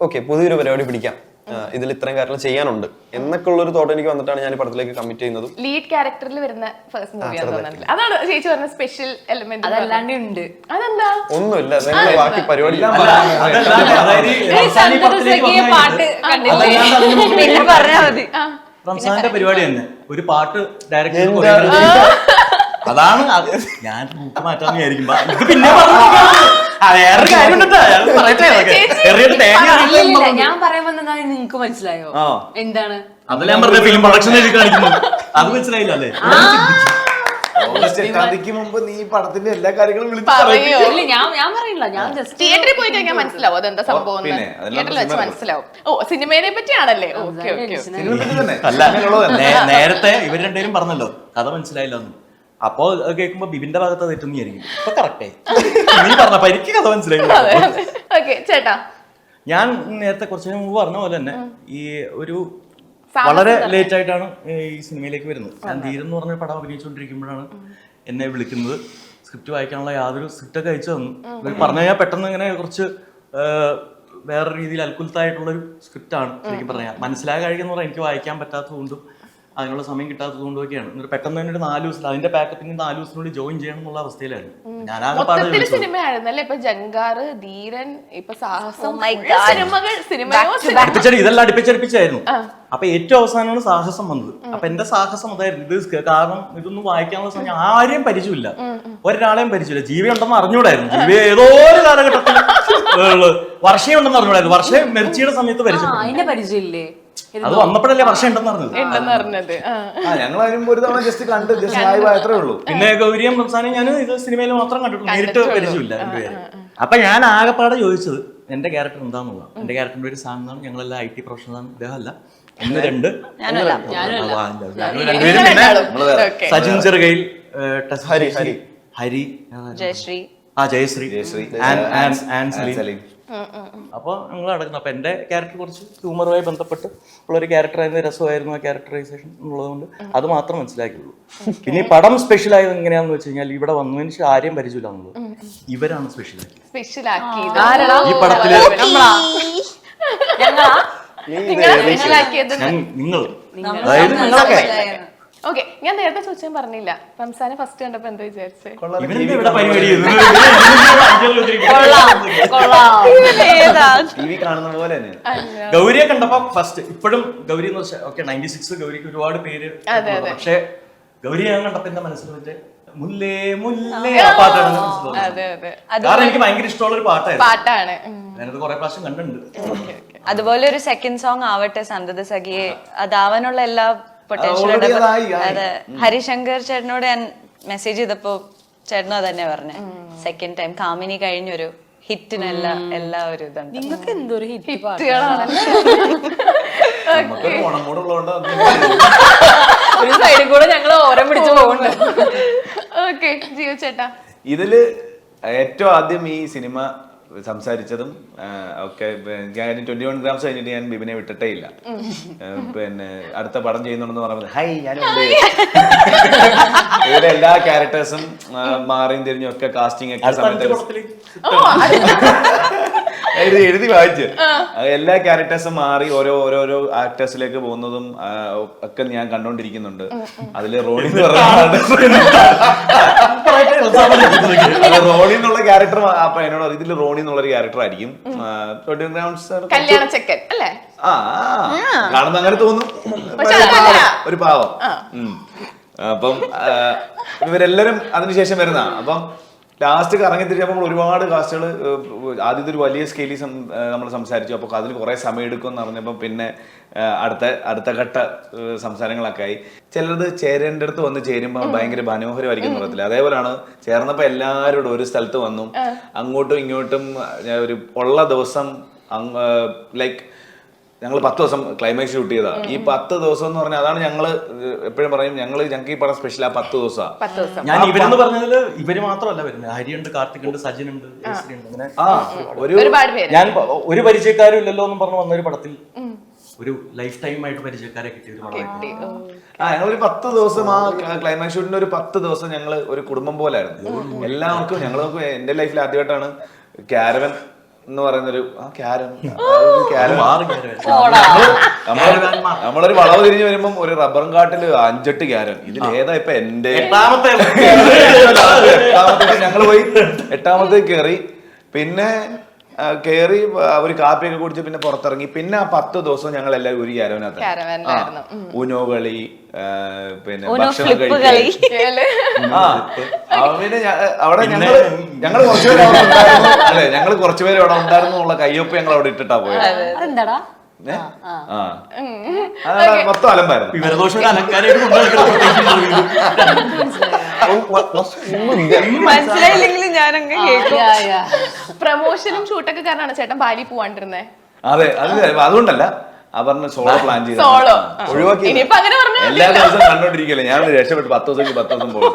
Okay പുതിയൊരു പരിപാടി പിടിക്കാം, ഇതിൽ ഇത്രയും കാര്യങ്ങൾ ചെയ്യാനുണ്ട് എന്നൊക്കെ ഉള്ളൊരു തോട്ട് എനിക്ക് വന്നിട്ടാണ് ഞാൻ ഈ പടത്തിലേക്ക് കമ്മിറ്റ് ചെയ്യുന്നത്. ലീഡ് ക്യാരക്ടറിൽ വരുന്ന ഫസ്റ്റ് മൂവിയാണെന്ന് തോന്നുന്നില്ല. അതാണ് ചേച്ചി പറഞ്ഞ സ്പെഷ്യൽ എലിമെന്റ്. അതല്ലാണ്ട് ഉണ്ട്. അതെന്താ? ഒന്നുമില്ല, ബാക്കി പരിപാടി പാട്ട് കണ്ടില്ലേ പറഞ്ഞാ മതി. റംസാന്റെ പരിപാടി തന്നെ ഒരു പാട്ട് ഡയറക്ടർ അതാണ് ഞാൻ മാറ്റാന്ന് വിചാരിക്കുമ്പോ പിന്നെ വേറെ കാര്യം ഞാൻ പറയുമ്പോ നിങ്ങക്ക് മനസ്സിലായോ എന്താണ്? അതല്ല ഞാൻ പറഞ്ഞ ഫിലിം പ്രൊഡക്ഷൻ കാണിക്കുന്നു, അത് മനസ്സിലായില്ല അല്ലേ? മുമ്പ് നീ പടത്തിന്റെ എല്ലാ കാര്യങ്ങളും ഞാൻ പറയില്ല, ഞാൻ ജസ്റ്റ് തിയേറ്ററിൽ പോയി കഴിഞ്ഞാൽ മനസ്സിലാവും അതെന്താ സംഭവം. തിയേറ്ററിൽ വെച്ച് മനസ്സിലാവും. ഓ സിനിമയെ പറ്റിയാണല്ലേ? അല്ല നേരത്തെ ഇവർ രണ്ടുപേരും പറഞ്ഞല്ലോ കഥ മനസ്സിലായില്ല. അപ്പൊ കേൾക്കുമ്പോ ബിബിന്റെ ഭാഗത്ത് തെറ്റൊന്നും വിചാരിക്കും. ഇപ്പൊ കറക്റ്റായി നീ പറഞ്ഞപ്പോ എനിക്ക് കഥ മനസ്സിലായി. ചേട്ടാ ഞാൻ നേരത്തെ കുറച്ചു മുമ്പ് പറഞ്ഞ പോലെ തന്നെ ഈ ഒരു വളരെ ലേറ്റ് ആയിട്ടാണ് ഈ സിനിമയിലേക്ക് വരുന്നത്. ഞാൻ ധീരം എന്ന് പറഞ്ഞ പടം അഭിനയിച്ചുകൊണ്ടിരിക്കുമ്പോഴാണ് എന്നെ വിളിക്കുന്നത്. സ്ക്രിപ്റ്റ് വായിക്കാനുള്ള യാതൊരു സ്ക്രിപ്റ്റൊക്കെ അയച്ചു തന്നു. പറഞ്ഞു കഴിഞ്ഞാൽ പെട്ടെന്ന് ഇങ്ങനെ കുറച്ച് വേറെ രീതിയിൽ അൽക്കുലത്തായിട്ടുള്ളൊരു സ്ക്രിപ്റ്റാണ് ശരിക്കും പറഞ്ഞാൽ. മനസ്സിലാകാൻ കഴിയുന്ന പറഞ്ഞാൽ എനിക്ക് വായിക്കാൻ പറ്റാത്തതുകൊണ്ടും അതിനുള്ള സമയം കിട്ടാത്തത് കൊണ്ടൊക്കെയാണ്. എന്നിട്ട് പെട്ടെന്ന് തന്നെ ഒരു 4 ദിവസം അതിന്റെ പാക്കപ്പിന് 4 ദിവസത്തിനുള്ളിൽ ജോയിൻ ചെയ്യണം എന്നുള്ള അവസ്ഥയിലായിരുന്നു. മൊത്തത്തിൽ സിനിമയായിരുന്നല്ലേ? ഇപ്പൊ ജങ്കാറ്, ധീരൻ, ഇപ്പൊ സാഹസം, ഇതെല്ലാം അടുപ്പിച്ചടുപ്പിച്ചായിരുന്നു. അപ്പൊ ഏറ്റവും അവസാനമാണ് സാഹസം വന്നത്. അപ്പൊ എന്റെ സാഹസം അതായിരുന്നു. ഇത് കാരണം ഇതൊന്നും വായിക്കാനുള്ള സമയം ആരെയും പരിചയമില്ല, ഒരാളെയും പരിചയമില്ല. ജീവി ഉണ്ടെന്ന് അറിഞ്ഞൂടായിരുന്നു. ജീവി ഏതോ ഒരു കാലഘട്ടത്തിൽ വർഷം ഉണ്ടെന്ന് അറിഞ്ഞൂടായിരുന്നു. വർഷം മെർച്ചിയുടെ സമയത്ത് പരിചയമില്ലേ? അത് വന്നപ്പോഴല്ലേ വർഷം ഉണ്ടെന്ന് അറിഞ്ഞത്. ഞങ്ങളതിനും ഒരു തവണ ജസ്റ്റ് കണ്ട് ജസ്റ്റ് ആയി അത്രേ ഉള്ളൂ. പിന്നെ ഗൗരിയും റംസാനും ഞാൻ ഇത് സിനിമയിൽ മാത്രം കണ്ടിട്ടുള്ളൂ, നേരിട്ട് പരിചയമില്ല രണ്ടുപേരും. അപ്പൊ ഞാൻ ആകെപ്പാടെ ചോദിച്ചത് എന്റെ ക്യാരക്ടർ എന്താണെന്നുള്ള. എന്റെ ക്യാരക്ടറിന്റെ ഒരു സാധനമാണ്. ഞങ്ങളെല്ലാം IT പ്രൊഫഷണലാണ്. ഇദ്ദേഹം അല്ല. 1 2 രണ്ടുപേരും. പിന്നെ സജിൻ ചെറുകയിൽ, ഹരി, ജയശ്രീ, സലീം. അപ്പോൾ ഞങ്ങൾ നടക്കുന്നു. അപ്പൊ എന്റെ ക്യാരക്ടർ കുറച്ച് ഹ്യൂമറുമായി ബന്ധപ്പെട്ട് ഉള്ളൊരു ക്യാരക്ടറായിരുന്നു. രസമായിരുന്നു ആ ക്യാരക്ടറൈസേഷൻ എന്നുള്ളതുകൊണ്ട് അത് മാത്രം മനസ്സിലാക്കിയുള്ളൂ. പിന്നെ ഈ പടം സ്പെഷ്യൽ ആയത് എങ്ങനെയാണെന്ന് വെച്ച് കഴിഞ്ഞാൽ ഇവിടെ വന്നതിന് ശേഷം ആരെയും പരിചയമില്ല എന്നുള്ളത്. ഇവരാണ് സ്പെഷ്യലാക്കി ഈ പടത്തില്. നിങ്ങൾ അതായത് നിങ്ങളൊക്കെ. ഓക്കെ, ഞാൻ നേരത്തെ ചോദിച്ചാൽ പറഞ്ഞില്ല. റംസാനെ ഫസ്റ്റ് കണ്ടപ്പോ എന്താ വിചാരിച്ചേ? ഗൗരിയെ കണ്ടപ്പോ ഫസ്റ്റ് ഇപ്പോഴും ഗൗരി എന്ന് വെച്ചാൽ ഓക്കെ 96 ഗൗരിക്ക് ഒരുപാട് പേര്. പക്ഷെ ഗൗരിയെ ഞാൻ കണ്ടപ്പോ എന്റെ മനസ്സിൽ മറ്റേ മുല്ലേ മുല്ലേ ആ പാട്ടാണ്. കാരണം എനിക്ക് ഭയങ്കര ഇഷ്ടമുള്ള ഒരു പാട്ടാണ്. ഞാനത് കുറെ പ്രാവശ്യം കണ്ടിട്ടുണ്ട്. അതുപോലെ ഒരു സെക്കൻഡ് സോങ് ആവട്ടെ സന്തത സഖിയെ, അതാവാനുള്ള എല്ലാ പൊട്ടൻഷ്യൽ. അതെ, ഹരിശങ്കർ ചേട്ടനോട് ഞാൻ മെസ്സേജ് ചെയ്തപ്പോ ചേട്ടനും അതന്നെ പറഞ്ഞെ. സെക്കൻഡ് ടൈം കാമിനി കഴിഞ്ഞൊരു ഹിറ്റിനല്ല എല്ലാ ഒരു ഇതുണ്ട്. നിങ്ങൾക്ക് എന്തൊരു ഒരു സൈഡിൽ കൂടെ ഞങ്ങൾ ഓരം പിടിച്ചു പോകുന്നുണ്ട്. ഓക്കെ ജിയോ ചേട്ടാ, ഇതില് ഏറ്റവും ആദ്യം ഈ സിനിമ സംസാരിച്ചതും ഒക്കെ 21 ഗ്രാംസ് കഴിഞ്ഞിട്ട് ഞാൻ ബിബിനെ വിട്ടിട്ടേ ഇല്ല. പിന്നെ അടുത്ത പടം ചെയ്യുന്നുണ്ടെന്ന് പറഞ്ഞത് ഹൈ ഞാനുണ്ട്. ഇവരെ എല്ലാ ക്യാരക്ടേഴ്സും മാറിയും തിരിഞ്ഞും ഒക്കെ കാസ്റ്റിംഗ് ഒക്കെ സമയത്ത് എഴുതി വായിച്ച് എല്ലാ ക്യാരക്ടേഴ്സും മാറി ഓരോരോ ആക്ടേഴ്സിലേക്ക് പോകുന്നതും ഒക്കെ ഞാൻ കണ്ടോണ്ടിരിക്കുന്നുണ്ട്. അതില് റോണി എന്ന് പറഞ്ഞ റോണി എന്നുള്ള ക്യാരക്ടർ അപ്പൊ എന്നോട് ഇതില് റോണി എന്നുള്ളൊരു ക്യാരക്ടർ ആയിരിക്കും. കാണുമ്പോ അങ്ങനെ തോന്നും, ഒരു പാവം. അപ്പം ഇവരെല്ലാരും അതിനുശേഷം വരുന്ന. അപ്പം ലാസ്റ്റ് കറങ്ങി തിരിച്ചപ്പോൾ ഒരുപാട് കാസ്റ്റുകൾ ആദ്യത്തെ ഒരു വലിയ സ്കെയിലിൽ നമ്മൾ സംസാരിച്ചു. അപ്പോൾ അതിൽ കുറേ സമയം എടുക്കും എന്ന് പറഞ്ഞപ്പോൾ പിന്നെ അടുത്ത ഘട്ട സംസാരങ്ങളൊക്കെ ആയി. ചിലത് ചേരേണ്ട അടുത്ത് വന്ന് ചേരുമ്പോൾ ഭയങ്കര മനോഹരമായിരിക്കും എന്ന് പറയത്തില്ല. അതേപോലെയാണ് ചേർന്നപ്പോൾ എല്ലാവരോടും ഒരു സ്ഥലത്ത് വന്നു അങ്ങോട്ടും ഇങ്ങോട്ടും ഒരു ഉള്ള ദിവസം ലൈക്ക് ഞങ്ങൾ 10 ദിവസം ക്ലൈമാക്സ് ഷൂട്ട് ചെയ്താ. ഈ 10 ദിവസം എന്ന് പറഞ്ഞാൽ അതാണ് ഞങ്ങള് എപ്പോഴും പറയും, ഞങ്ങൾക്ക് ഈ പടം സ്പെഷ്യൽ ആ 10 ദിവസമാണ്. ഞാൻ ഇവരെന്ന് പറഞ്ഞതില് ഇവര് മാത്രമല്ല വരുന്നത്. ഹരിയുണ്ട്, കാർത്തിക് ഉണ്ട്, സജിൻ ഉണ്ട്, അങ്ങനെ ഞാൻ ഒരു പരിചയക്കാരും ഇല്ലല്ലോ എന്ന് പറഞ്ഞു വന്നൊരു പടത്തിൽ ഒരു ലൈഫ് ടൈം ആയിട്ട് പരിചയക്കാരെ കിട്ടിയ ഒരു പടം. ഞങ്ങളൊരു 10 ദിവസം ആ ക്ലൈമാക്സ് ഷൂട്ടിന്റെ ഒരു 10 ദിവസം ഞങ്ങള് ഒരു കുടുംബം പോലായിരുന്നു എല്ലാവർക്കും. ഞങ്ങൾക്ക് എന്റെ ലൈഫിൽ ആദ്യമായിട്ടാണ് ക്യാരവൻ എന്ന് പറയുന്നൊരു ക്യാരൻ നമ്മളൊരു വളവ് തിരിഞ്ഞ് വരുമ്പം ഒരു റബ്ബറും കാട്ടില് 5-8 ക്യാരൻ. ഇതിൽ ഏതാ ഇപ്പൊ എന്റെ? ഞങ്ങള് പോയി 8ാമത്തെ കയറി. പിന്നെ കയറി ഒരു കാപ്പിയൊക്കെ കുടിച്ച് പിന്നെ പുറത്തിറങ്ങി. പിന്നെ ആ 10 ദിവസം ഞങ്ങൾ എല്ലാവരും ഒരു ക്യാരവനകത്ത് ഉനോ കളി, പിന്നെ ഭക്ഷണം കഴിക്കല്. പിന്നെ അവിടെ ഞങ്ങള് കുറച്ചുപേര് അവിടെ ഉണ്ടായിരുന്നു. അല്ലെ, ഞങ്ങള് കുറച്ചുപേര് അവിടെ ഉണ്ടായിരുന്നു എന്നുള്ള കയ്യൊപ്പ് ഞങ്ങൾ അവിടെ ഇട്ടിട്ടാ പോയത്. മൊത്തം അലമ്പായിരുന്നു. മനസ്സിലായില്ലെങ്കിലും ഞാനങ്ങ് കേൾക്കും. പ്രമോഷനും ഷൂട്ടൊക്കെ കാരണമാണ് ചേട്ടൻ ബാലി പോവാണ്ടിരുന്നേ. അതെ, അതുകൊണ്ടല്ല. പറഞ്ഞ സോളോ പ്ലാൻ ചെയ്ത് സോളോ ഒഴിവാക്കി. ഇനിയിപ്പോ അങ്ങനെ പറഞ്ഞു എല്ലാ ദിവസവും കണ്ടോണ്ടിരിക്കല്ലേ. ഞാൻ രക്ഷപ്പെട്ടു 10 ദിവസം 10 ദിവസം പോകും.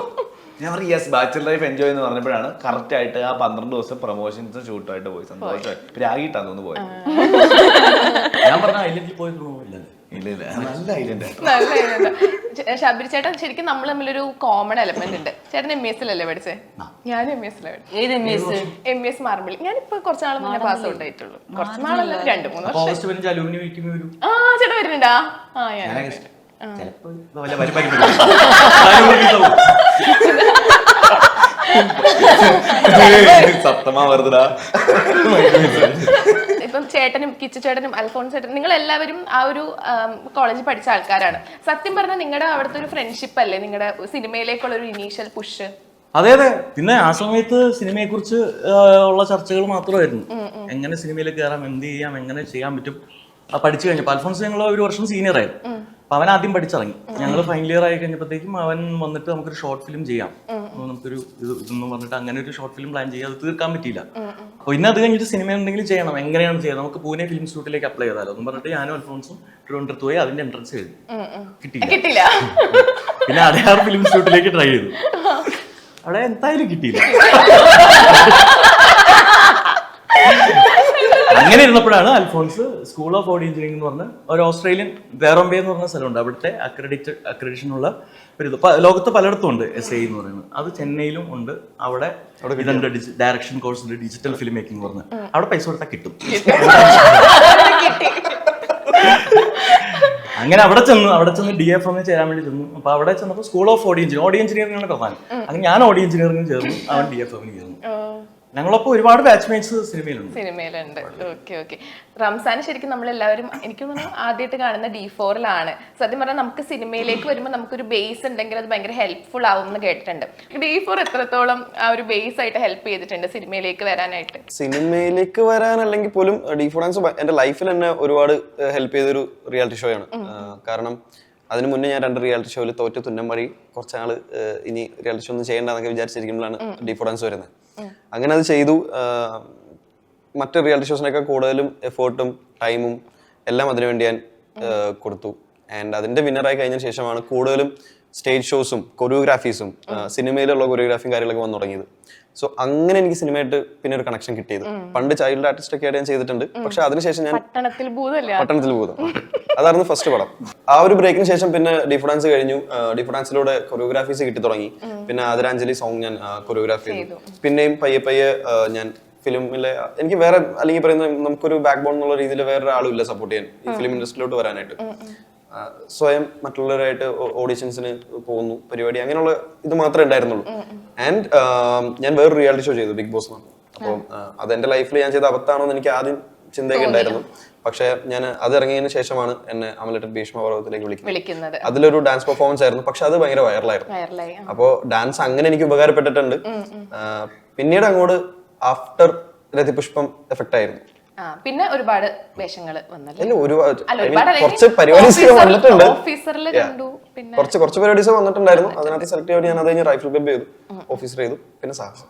ഞാൻ പറഞ്ഞു യെസ്, ബാച്ചലർ ലൈഫ് എൻജോയ് എന്ന് പറഞ്ഞപ്പോഴാണ് കറക്റ്റ് ആയിട്ട് ആ 12 ദിവസം പ്രൊമോഷൻസ് ഷൂട്ടായിട്ട് പോയി. സന്തോഷമായി. രാഗിട്ടാന്ന് തോന്നുന്നു പോയത്. ഞാൻ പറഞ്ഞ ഐലൻഡിൽ പോയി ഇല്ല, നല്ല ഐലൻഡ്. ഷബീർ ചേട്ടൻ ശരിക്കും നമ്മൾ തമ്മിലൊരു കോമൺ എലമെന്റ് ഉണ്ട്. ചേട്ടൻ MES ലല്ലേ പഠിച്ചേ? ഞാൻ MES MES മാർബിൾ. ഞാനിപ്പോ കുറച്ച് നാൾ മുന്നേ പാസ് ഔട്ട് ആയിട്ടുള്ളൂ. കുറച്ച് നാളല്ല, 2-3 വർഷം. ചേട്ടൻ വരുന്നുണ്ടാ? സത്തമാ വെറുതെ. ഇപ്പം ചേട്ടനും കിച്ചു ചേട്ടനും അൽഫോൺസ് ചേട്ടനും നിങ്ങൾ എല്ലാവരും ആ ഒരു കോളേജിൽ പഠിച്ച ആൾക്കാരാണ്. സത്യം പറഞ്ഞാൽ നിങ്ങളുടെ അവിടുത്തെ ഒരു ഫ്രണ്ട്ഷിപ്പ് അല്ലേ നിങ്ങളുടെ സിനിമയിലേക്കുള്ള ഒരു ഇനീഷ്യൽ പുഷ്? അതെ അതെ. പിന്നെ ആ സമയത്ത് സിനിമയെ കുറിച്ച് ഉള്ള ചർച്ചകൾ മാത്രമായിരുന്നു. എങ്ങനെ സിനിമയിൽ കയറാം, എന്ത് ചെയ്യാം, എങ്ങനെ ചെയ്യാൻ പറ്റും. പഠിച്ചു കഴിഞ്ഞപ്പോൾ അൽഫോൺസ് ഞങ്ങൾ ഒരു വർഷം സീനിയർ ആയിരുന്നു. അപ്പൊ അവൻ ആദ്യം പഠിച്ചിറങ്ങി. ഞങ്ങൾ ഫൈനൽ ഇയർ ആയി കഴിഞ്ഞപ്പോഴത്തേക്കും അവൻ വന്നിട്ട് നമുക്കൊരു ഷോർട്ട് ഫിലിം ചെയ്യാം, നമുക്കൊരു ഇതെന്ന് പറഞ്ഞിട്ട് അങ്ങനെ ഒരു ഷോർട്ട് ഫിലിം പ്ലാൻ ചെയ്യാം. അത് തീർക്കാൻ പറ്റിയില്ല. അപ്പൊ ഇന്ന് അത് കഴിഞ്ഞിട്ട് സിനിമ എന്തെങ്കിലും ചെയ്യണം, എങ്ങനെയാണ് ചെയ്യുക, നമുക്ക് പൂനെ ഫിലിം ഇൻസ്റ്റിറ്റ്യൂട്ടിലേക്ക് അപ്ലൈ ചെയ്താലോ എന്ന് പറഞ്ഞിട്ട് ഞാനും അൽഫോൺസും തിരുവനന്തപുരത്ത് പോയി അതിന്റെ എൻട്രൻസ് എഴുതി. കിട്ടിയില്ല. പിന്നെ അടയാർ ഫിലിം ഇൻസ്റ്റിറ്റ്യൂട്ടിലേക്ക് ട്രൈ ചെയ്തു. അവിടെ എന്തായാലും കിട്ടിയില്ല. അങ്ങനെ ഇരുന്നപ്പോഴാണ് Alphonse school of audio engineering എന്ന് പറഞ്ഞ ഒരു ഓസ്ട്രേലിയൻ വേറോംബേ എന്ന് പറഞ്ഞ സ്ഥലമുണ്ട്. അവിടുത്തെ അക്രഡിഷൻ ഉള്ള ഒരു ഇത് ലോകത്ത് പലയിടത്തും ഉണ്ട്. SAE എന്ന് പറയുന്നത് അത് ചെന്നൈയിലും ഉണ്ട്. അവിടെ ഇതുണ്ട്, ഡയറക്ഷൻ കോഴ്സ് ഉണ്ട്, ഡിജിറ്റൽ ഫിലിം മേക്കിംഗ് എന്ന് പറഞ്ഞ്. അവിടെ പൈസ കൊടുത്താൽ കിട്ടും. അങ്ങനെ അവിടെ ചെന്ന് DFM ചേരാൻ വേണ്ടി ചെന്നു. അപ്പൊ അവിടെ ചെന്നപ്പോൾ സ്കൂൾ ഓഫ് ഓഡിയോ എഞ്ചിനീയറിംഗ് ആണ് പ്രധാനം. അങ്ങനെ ഞാൻ ഓഡിയോ എഞ്ചിനീയറിംഗ് ചേർന്നു, അവൻ DFM ചേർന്നു. ഞങ്ങളപ്പോ ഒരുപാട് ബാച്ച്മേറ്റ്സ് സിനിമയിലുണ്ട്. ഓക്കെ. റംസാൻ ശരിക്കും നമ്മളെല്ലാവരും എനിക്ക് തോന്നുന്നു ആദ്യമായിട്ട് കാണുന്ന D4-ലാണ്. സത്യം പറഞ്ഞാൽ നമുക്ക് സിനിമയിലേക്ക് വരുമ്പോൾ നമുക്കൊരു ബേസ് ഉണ്ടെങ്കിൽ അത് ഭയങ്കര ഹെൽപ്ഫുൾ ആവും എന്ന് കേട്ടിട്ടുണ്ട്. D4 എത്രത്തോളം ആ ഒരു ബേസ് ആയിട്ട് ഹെൽപ്പ് ചെയ്തിട്ടുണ്ട് സിനിമയിലേക്ക് വരാനായിട്ട്? സിനിമയിലേക്ക് വരാൻ അല്ലെങ്കിൽ പോലും D4 ഡാൻസ് എന്റെ ലൈഫിൽ തന്നെ ഒരുപാട് ഹെൽപ്പ് ചെയ്തൊരു റിയാലിറ്റി ഷോ ആണ്. കാരണം അതിന് മുന്നേ ഞാൻ 2 റിയാലിറ്റി ഷോയിൽ തോറ്റ് തുന്നം വഴി കുറച്ചാള് ഇനി റിയാലിറ്റി ഷോ ഒന്നും ചെയ്യേണ്ടെന്നൊക്കെ വിചാരിച്ചിരിക്കുമ്പോഴാണ് D4 ഡാൻസ് വരുന്നത്. അങ്ങനെ അത് ചെയ്തു. മറ്റ് റിയാലിറ്റി ഷോസിനൊക്കെ കൂടുതലും എഫേർട്ടും ടൈമും എല്ലാം അതിനുവേണ്ടി ഞാൻ കൊടുത്തു. ആൻഡ് അതിന്റെ വിന്നറായി കഴിഞ്ഞതിന് ശേഷമാണ് കൂടുതലും സ്റ്റേജ് ഷോസും കൊറിയോഗ്രാഫീസും സിനിമയിലുള്ള കൊറിയോഗ്രാഫിയും കാര്യങ്ങളൊക്കെ വന്നു തുടങ്ങിയത്. സോ അങ്ങനെ എനിക്ക് സിനിമയായിട്ട് പിന്നെ ഒരു കണക്ഷൻ കിട്ടിയത്. പണ്ട് ചൈൽഡ് ആർട്ടിസ്റ്റ് ഒക്കെ ആയിട്ട് ഞാൻ ചെയ്തിട്ടുണ്ട്. പക്ഷെ അതിനുശേഷം ഞാൻ പട്ടണത്തിൽ ഭൂതം അതായിരുന്നു ഫസ്റ്റ് പടം. ആ ഒരു ബ്രേക്കിന് ശേഷം പിന്നെ D4 ഡാൻസ് കഴിഞ്ഞു. D4 ഡാൻസിലൂടെ കൊറിയോഗ്രാഫീസ് കിട്ടി തുടങ്ങി. പിന്നെ ആദരാഞ്ജലി സോങ് ഞാൻ കൊറിയോഗ്രാഫി ചെയ്തു. പിന്നെയും പയ്യെ ഞാൻ ഫിലിമിലെ എനിക്ക് വേറെ അല്ലെങ്കിൽ പറയുന്നത് നമുക്കൊരു ബാക്ക് ബോൺ എന്നുള്ള രീതിയിൽ വേറെ ആളും ഇല്ല സപ്പോർട്ട് ചെയ്യാൻ ഈ ഫിലിം ഇൻഡസ്ട്രിയിലോട്ട് വരാനായിട്ട്. സ്വയം മറ്റുള്ളവരായിട്ട് ഓഡിഷൻസിന് പോകുന്നു, പരിപാടി, അങ്ങനെയുള്ള ഇത് മാത്രമേ ഉണ്ടായിരുന്നുള്ളൂ. ആൻഡ് ഞാൻ വേറൊരു റിയാലിറ്റി ഷോ ചെയ്തു, ബിഗ് ബോസ്. അപ്പോൾ അതെന്റെ ലൈഫിൽ ഞാൻ ചെയ്ത അബദ്ധമാണോ എന്ന് എനിക്ക് ആദ്യം ചിന്തയൊക്കെ ഉണ്ടായിരുന്നു. പക്ഷെ ഞാൻ അത് ഇറങ്ങിയതിന് ശേഷമാണ് എന്നെ അമലേട്ടൻ ഭീഷ്മപർവ്വതത്തിലേക്ക് വിളിക്കുന്നത്. അതിലൊരു ഡാൻസ് പെർഫോമൻസ് ആയിരുന്നു. പക്ഷെ അത് ഭയങ്കര വൈറലായിരുന്നു. അപ്പോൾ ഡാൻസ് അങ്ങനെ എനിക്ക് ഉപകാരപ്പെട്ടിട്ടുണ്ട്. പിന്നീട് അങ്ങോട്ട് ആഫ്റ്റർ രതിപുഷ്പം എഫക്റ്റ് ആയിരുന്നു. പിന്നെ ഒരുപാട് വേഷങ്ങൾ വന്നല്ലോ. കുറച്ച് പരിപാടീസ് വന്നിട്ടുണ്ട്. കുറച്ച് പരിപാടീസ് വന്നിട്ടുണ്ടായിരുന്നു. അതിനകത്ത് സെലക്ട് ചെയ്ത് ഞാൻ അത് കഴിഞ്ഞ് റൈഫിൾ ക്ലബ് ചെയ്തു, ഓഫീസർ ചെയ്തു, പിന്നെ സാഹസം.